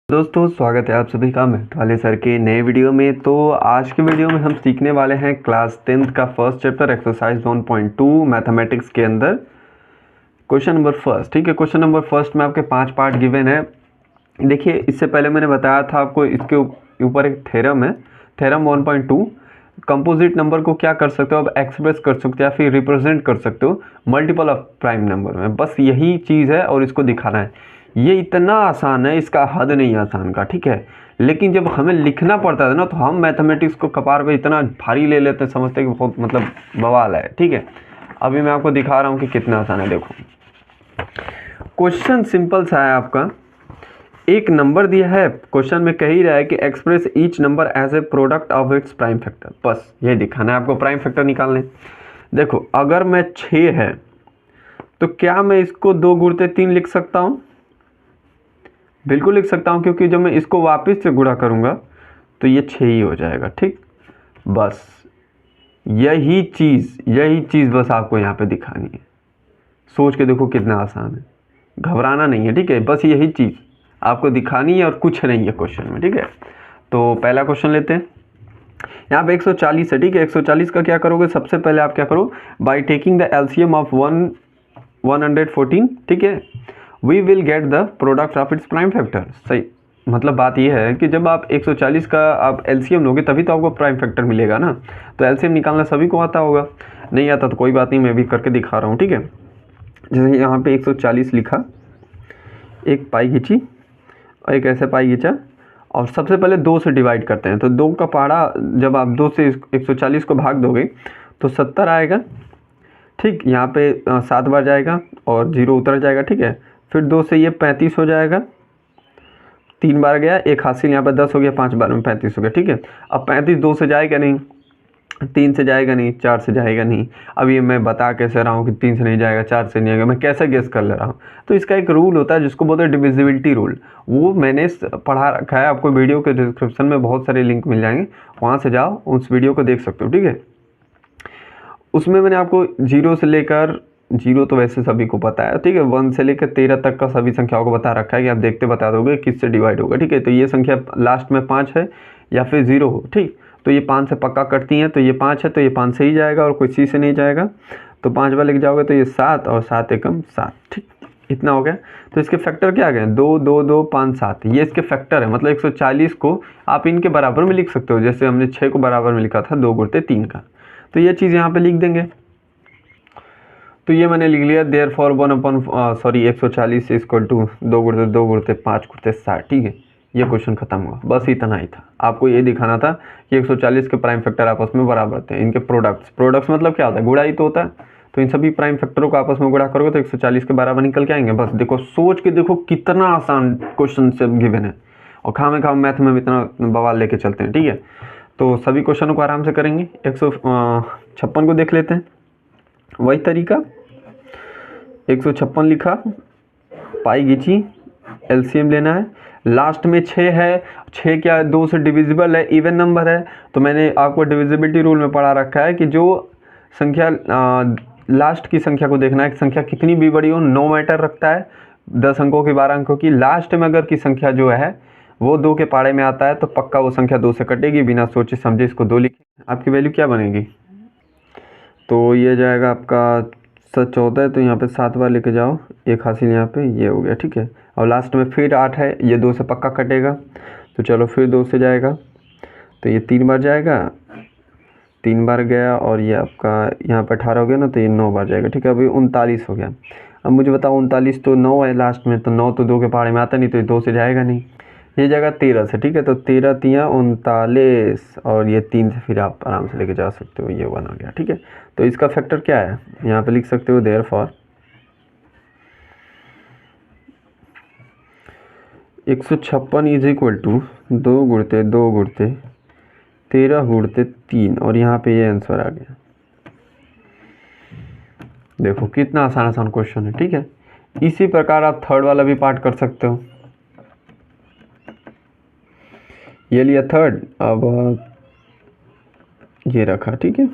दोस्तों स्वागत है आप सभी का मेहत वाले सर के नए वीडियो में। तो आज के वीडियो में हम सीखने वाले हैं क्लास 10th का फर्स्ट चैप्टर एक्सरसाइज 1.2 मैथमेटिक्स के अंदर क्वेश्चन नंबर फर्स्ट। ठीक है, क्वेश्चन नंबर फर्स्ट में आपके 5 पार्ट गिवन है। देखिए, इससे पहले मैंने बताया था आपको, इसके ऊपर एक थ्योरम है, थ्योरम 1.2। कंपोजिट नंबर को क्या कर सकते हो, अब एक्सप्रेस कर सकते हो या फिर रिप्रेजेंट कर सकते हो मल्टीपल ऑफ प्राइम नंबर में। बस यही चीज़ है और इसको दिखाना है। ये इतना आसान है, इसका हद नहीं है आसान का। ठीक है, लेकिन जब हमें लिखना पड़ता है ना, तो हम मैथमेटिक्स को कपार पे इतना भारी ले लेते हैं, समझते हैं कि बहुत मतलब बवाल है। ठीक है, अभी मैं आपको दिखा रहा हूँ कि कितना आसान है। देखो, क्वेश्चन सिंपल सा है आपका। एक नंबर दिया है, क्वेश्चन में कह ही रहा है कि express each number as a product of its prime factor. बस ये दिखाना है आपको, प्राइम फैक्टर निकालने। देखो, अगर मैं 6 है तो क्या मैं इसको 2 गुणित 3 लिख सकता हूँ? बिल्कुल लिख सकता हूँ, क्योंकि जब मैं इसको वापस से गुणा करूँगा तो ये 6 ही हो जाएगा। ठीक, बस यही चीज़ बस आपको यहाँ पे दिखानी है। सोच के देखो कितना आसान है, घबराना नहीं है। ठीक है, बस यही चीज़ आपको दिखानी है और कुछ नहीं है क्वेश्चन में। ठीक है, तो पहला क्वेश्चन लेते हैं। यहाँ पे 140 है। ठीक है, 140 का क्या करोगे, सबसे पहले आप क्या करो, by taking the LCM of 114। ठीक है, we will get the product of its prime factor. सही, मतलब बात यह है कि जब आप 140 का आप एलसीएम लोगे तभी तो आपको प्राइम फैक्टर मिलेगा ना। तो एलसीएम निकालना सभी को आता होगा, नहीं आता तो कोई बात नहीं, मैं भी करके दिखा रहा हूँ। ठीक है, जैसे यहाँ पे 140 लिखा, एक पाई खींची और एक ऐसे पाई खींचा, और सबसे पहले 2 से डिवाइड करते हैं। तो 2 का पहाड़ा जब आप 2 से 140 को भाग दोगे तो 70 आएगा। ठीक, यहाँ पे 7 बार जाएगा और 0 उतर जाएगा। ठीक है, फिर 2 से ये 35 हो जाएगा, 3 बार गया, एक हासिल यहाँ पे 10 हो गया, 5 बार में 35 हो गया। ठीक है, अब 35 2 से जाएगा नहीं, 3 से जाएगा नहीं, 4 से जाएगा नहीं। अब ये मैं बता कैसे रहा हूँ कि 3 से नहीं जाएगा, 4 से नहीं आएगा, मैं कैसे गेस कर ले रहा हूँ? तो इसका एक रूल होता है जिसको बोलते हैं डिविजिबिलिटी रूल। वो मैंने पढ़ा रखा है, आपको वीडियो के डिस्क्रिप्शन में बहुत सारे लिंक मिल जाएंगे, वहाँ से जाओ, उस वीडियो को देख सकते हो। ठीक है, उसमें मैंने आपको 0 से लेकर 0 तो वैसे सभी को पता है। ठीक है, 1 से लेकर 13 तक का सभी संख्याओं को बता रखा है कि आप देखते बता दोगे किससे डिवाइड होगा। ठीक है, तो ये संख्या लास्ट में 5 है या फिर 0 हो। ठीक, तो ये 5 से पक्का कटती हैं, तो ये 5 है तो ये 5 से ही जाएगा और कोई सी से नहीं जाएगा। तो 5 बार लेके जाओगे तो ये 7 और 7 एकम 7। ठीक, इतना हो गया। तो इसके फैक्टर क्या आ गए, 2 2 2 5 7, ये इसके फैक्टर है। मतलब 140 को आप इनके बराबर में लिख सकते हो, जैसे हमने 6 को बराबर में लिखा था 2 गुणित 3 का। तो ये चीज़ यहाँ पे लिख देंगे। तो ये मैंने लिख लिया, देयर फॉर 140 इक्वल टू 2 गुणित 2 गुणित 5 गुणित 60। ठीक है, ये क्वेश्चन खत्म हुआ। बस इतना ही था, आपको ये दिखाना था कि 140 के प्राइम फैक्टर आपस में बराबर थे। इनके प्रोडक्ट्स मतलब क्या होता है, गुणा ही तो होता है। तो इन सभी प्राइम फैक्टरों को आपस में गुणा करोगे तो 140 के बराबर निकल के आएंगे। बस देखो, सोच के देखो कितना आसान क्वेश्चन से गिवन है, और खामे खाम मैथ में भी इतना बवाल लेके चलते हैं। ठीक है, तो सभी क्वेश्चनों को आराम से करेंगे। 156 को देख लेते हैं, वही तरीका। 156 लिखा, पाई खींची, एलसीएम लेना है। लास्ट में 6 है, 6 क्या 2 से डिविजिबल है, इवन नंबर है। तो मैंने आपको डिविजिबिलिटी रूल में पढ़ा रखा है कि जो संख्या लास्ट की संख्या को देखना है, संख्या कितनी भी बड़ी हो, नो मैटर रखता है, 10 अंकों की 12 अंकों की। लास्ट में अगर की संख्या जो है वो 2 के पाड़े में आता है तो पक्का वो संख्या 2 से कटेगी, बिना सोचे समझे इसको 2 लिखें। आपकी वैल्यू क्या बनेगी, तो ये जाएगा आपका 14 है, तो यहाँ पे 7 बार लेके जाओ, एक हासिल यहाँ पे, ये हो गया। ठीक है, और लास्ट में फिर 8 है, ये 2 से पक्का कटेगा, तो चलो फिर 2 से जाएगा, तो ये 3 बार जाएगा, 3 बार गया, और ये आपका यहाँ पे 18 हो गया ना, तो ये 9 बार जाएगा। ठीक है, अभी 39 हो गया। अब मुझे बताओ, 39 तो 9 है लास्ट में, तो 9 तो 2 के पहाड़े में आता नहीं, तो ये 2 से जाएगा नहीं, ये जाएगा 13 से। ठीक है, तो 13 तियाँ 39, और ये 3 से फिर आप आराम से लेके जा सकते हो, ये 1 आ गया। ठीक है, तो इसका फैक्टर क्या है, यहाँ पे लिख सकते हो, therefore 156 is equal to 2 गुणित 2 गुणित 13 गुणित 3, और यहाँ पे ये आंसर आ गया। देखो कितना आसान आसान क्वेश्चन है। ठीक है, इसी प्रकार आप थर्ड वाला भी पार्ट कर सकते हो। ये लिया थर्ड, अब ये रखा। ठीक है,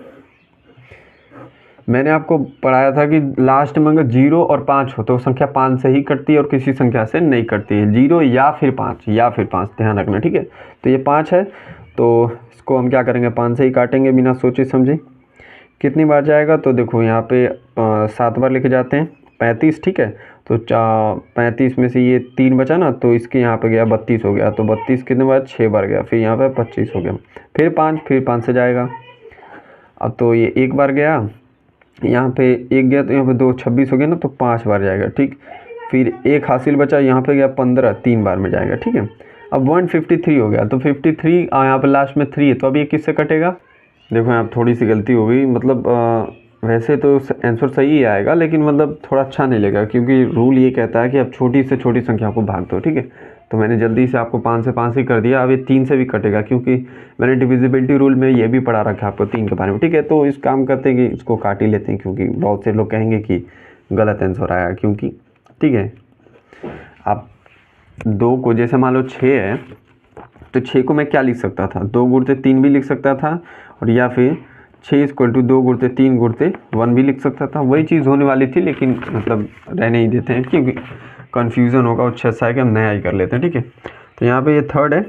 मैंने आपको पढ़ाया था कि लास्ट में अगर 0 और 5 हो तो संख्या 5 से ही कटती है और किसी संख्या से नहीं कटती है, 0 या फिर 5, ध्यान रखना, ठीक है। तो ये 5 है, तो इसको हम क्या करेंगे, 5 से ही काटेंगे बिना सोचे समझे। कितनी बार जाएगा, तो देखो यहाँ पे 7 बार लेके जाते हैं, 35, ठीक है। तो 35 में से ये 3 बचा ना, तो इसके यहाँ पे गया 32 हो गया, तो 32 कितने बार, 6 बार गया, फिर यहाँ पे 25 हो गया, फिर 5 से जाएगा। अब तो ये 1 बार गया, यहाँ पे 1 गया, तो यहाँ पे 2, 26 हो गया ना, तो 5 बार जाएगा, ठीक। फिर 1 हासिल बचा, यहाँ पे गया 15, 3 बार में जाएगा, ठीक है। अब 153 हो गया, तो 53 यहाँ पे लास्ट में 3 है, तो अब ये किससे कटेगा। देखो यहाँ थोड़ी सी गलती हो गई, मतलब वैसे तो आंसर सही ही आएगा, लेकिन मतलब थोड़ा अच्छा नहीं लगेगा, क्योंकि रूल ये कहता है कि आप छोटी से छोटी संख्या को भाग दो, ठीक है। तो मैंने जल्दी से आपको 5 से 5 ही कर दिया, अब ये 3 से भी कटेगा, क्योंकि मैंने डिविजिबिलिटी रूल में ये भी पढ़ा रखा है आपको 3 के बारे में, ठीक है। तो इस काम करते हैं कि इसको काट ही लेते हैं, क्योंकि बहुत से लोग कहेंगे कि गलत आंसर आया, क्योंकि ठीक है। आप 2 को जैसे मान लो 6 है, तो 6 को मैं क्या लिख सकता था, 2 गुणते 3 भी लिख सकता था, और या फिर 6 = 2 गुणते 3 गुणते 1 भी लिख सकता था। वही चीज़ होने वाली थी, लेकिन मतलब रहने ही देते हैं, क्योंकि कन्फ्यूज़न होगा, अच्छा सा है कि हम नया ही कर लेते हैं, ठीक है। तो यहाँ पे ये 3rd है,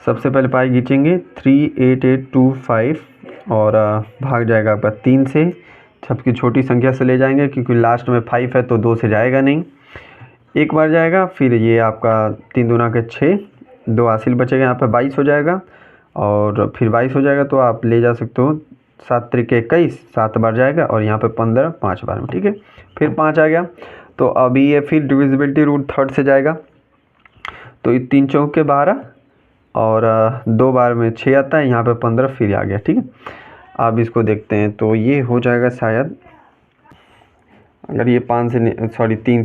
सबसे पहले पाई खींचेंगे 38825, और भाग जाएगा आपका 3 से, सबकी छोटी संख्या से ले जाएंगे, क्योंकि लास्ट में 5 है तो 2 से जाएगा नहीं, 1 बार जाएगा। फिर ये आपका 3 दूना के 6, 2 हासिल बचेगा, यहाँ पे 22 हो जाएगा, और फिर 22 हो जाएगा, तो आप ले जा सकते हो 7 त्रिक 21, 7 बार जाएगा, और यहाँ पे 15, 5 बार में, ठीक है। फिर 5 आ गया, तो अभी ये फिर डिविजिबिलिटी रूल 3rd से जाएगा, तो ये 3 चौके 12, और 2 बार में 6 आता है, यहाँ पे 15 फिर आ गया, ठीक है। अब इसको देखते हैं, तो ये हो जाएगा शायद, अगर ये 3 से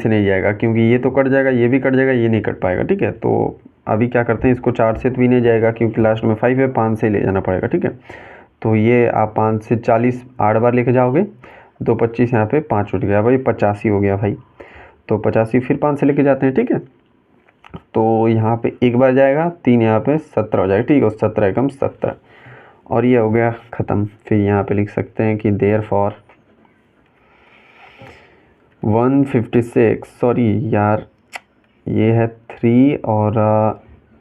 नहीं जाएगा, क्योंकि ये तो कट जाएगा, ये भी कट जाएगा, ये नहीं कट पाएगा, ठीक है। तो अभी क्या करते हैं, इसको 4 से भी नहीं जाएगा, क्योंकि लास्ट में 5 है, 5 से ले जाना पड़ेगा, ठीक है। तो ये आप 5 से 40 8 बार लेके जाओगे, 2 25, यहाँ पे 5 उठ गया भाई, 85 हो गया भाई, तो 85 फिर 5 से लेके जाते हैं, ठीक है। तो यहाँ पे 1 बार जाएगा, 3 यहाँ पे 17 हो जाएगा, ठीक है, और 17 एकम 17, और ये हो गया ख़त्म। फिर यहाँ पे लिख सकते हैं कि देयरफॉर 156, सॉरी यार, ये है 3 और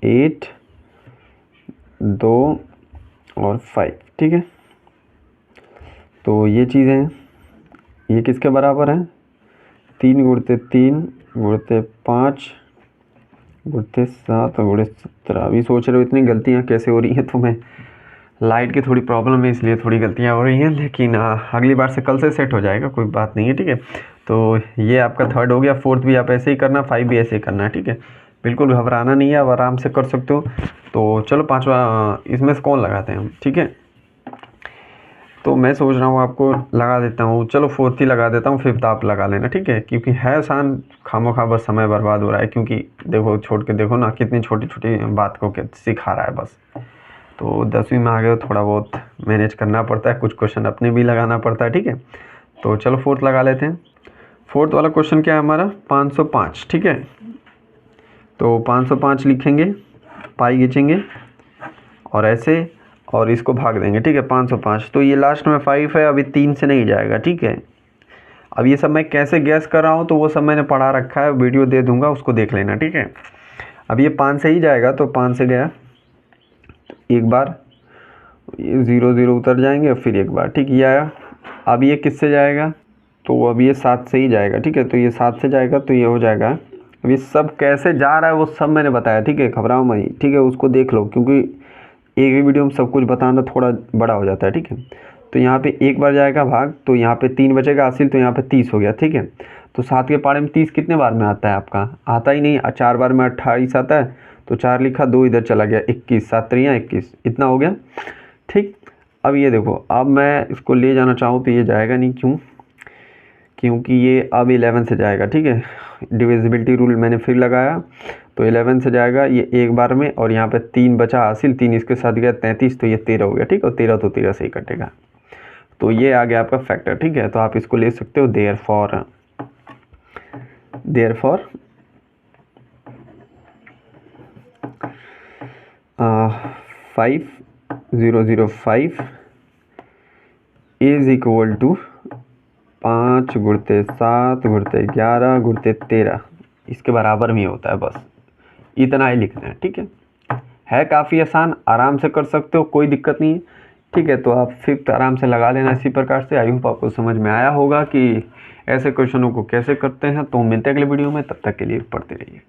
8, 2 और 5, ठीक है। तो ये चीज़ें हैं, ये किसके बराबर है, 3 गुणते 3 गुणते 5 गुणते 7 गुणे 17। अभी सोच रहे हो इतनी गलतियाँ कैसे हो रही हैं, तो मैं लाइट की थोड़ी प्रॉब्लम है, इसलिए थोड़ी गलतियाँ हो रही हैं, लेकिन अगली बार से कल से सेट हो जाएगा, कोई बात नहीं है, ठीक है। तो ये आपका 3rd हो गया, 4th भी आप ऐसे ही करना, 5 भी ऐसे ही करना है, ठीक है। बिल्कुल घबराना नहीं है, आप आराम से कर सकते हो। तो चलो 5वां इसमें से कौन लगाते हैं हम, ठीक है। तो मैं सोच रहा हूँ आपको लगा देता हूँ, चलो 4th ही लगा देता हूँ, 5th आप लगा लेना, ठीक है, क्योंकि है आसान, खामोखा बस समय बर्बाद हो रहा है, क्योंकि देखो छोड़ के देखो ना, कितनी छोटी छोटी बात को सिखा रहा है बस। तो 10वीं में आ गए, थोड़ा बहुत मैनेज करना पड़ता है, कुछ क्वेश्चन अपने भी लगाना पड़ता है, ठीक है। तो चलो 4th लगा लेते हैं। 4th वाला क्वेश्चन क्या है हमारा, 505, ठीक है। तो 505 लिखेंगे, पाई खींचेंगे और ऐसे, और इसको भाग देंगे, ठीक है, 505। तो ये लास्ट में 5 है, अभी 3 से नहीं जाएगा, ठीक है। अब ये सब मैं कैसे गैस कर रहा हूँ, तो वो सब मैंने पढ़ा रखा है, वीडियो दे दूंगा, उसको देख लेना, ठीक है। अब ये 5 से ही जाएगा, तो 5 से गया, 1 बार, ये 0 0 उतर जाएंगे, और फिर 1 बार, ठीक, ये आया। अब ये किससे जाएगा, तो अब ये 7 से ही जाएगा, ठीक है। तो ये 7 से जाएगा, तो ये हो जाएगा। अब ये सब कैसे जा रहा है वो सब मैंने बताया, ठीक है, घबराओ मत, ठीक है, उसको देख लो, क्योंकि एक ही वीडियो में सब कुछ बताना थोड़ा बड़ा हो जाता है, ठीक है। तो यहाँ पे 1 बार जाएगा भाग, तो यहाँ पे 3 बचेगा हासिल, तो यहाँ पे 30 हो गया, ठीक है। तो 7 के पारे में 30 कितने बार में आता है आपका, आता ही नहीं, 4 बार में 28 आता है, तो 4 लिखा, 2 इधर चला गया, 21, 7 3 21, इतना हो गया, ठीक। अब ये देखो, अब मैं इसको ले जाना चाहूँ तो ये जाएगा नहीं, क्यों, क्योंकि ये अब 11 से जाएगा, ठीक है। डिविजिबिलिटी रूल मैंने फिर लगाया, तो 11 से जाएगा ये 1 बार में, और यहाँ पे 3 बचा हासिल, 3 इसके साथ गया 33, तो ये 13 हो गया, ठीक है, और 13 तो 13 से ही कटेगा। तो ये आ गया आपका फैक्टर, ठीक है। तो आप इसको ले सकते हो, देयरफॉर 5005 इज इक्वल टू 5 गुणते 7 गुणते 11 गुणते 13 इसके बराबर में होता है, बस इतना ही लिखना है। ठीक है काफ़ी आसान, आराम से कर सकते हो, कोई दिक्कत नहीं है। ठीक है, तो आप फिफ्थ आराम से लगा लेना इसी प्रकार से। आई होप आपको समझ में आया होगा कि ऐसे क्वेश्चनों को कैसे करते हैं। तो मिलते हैं अगले वीडियो में, तब तक के लिए पढ़ते रहिए।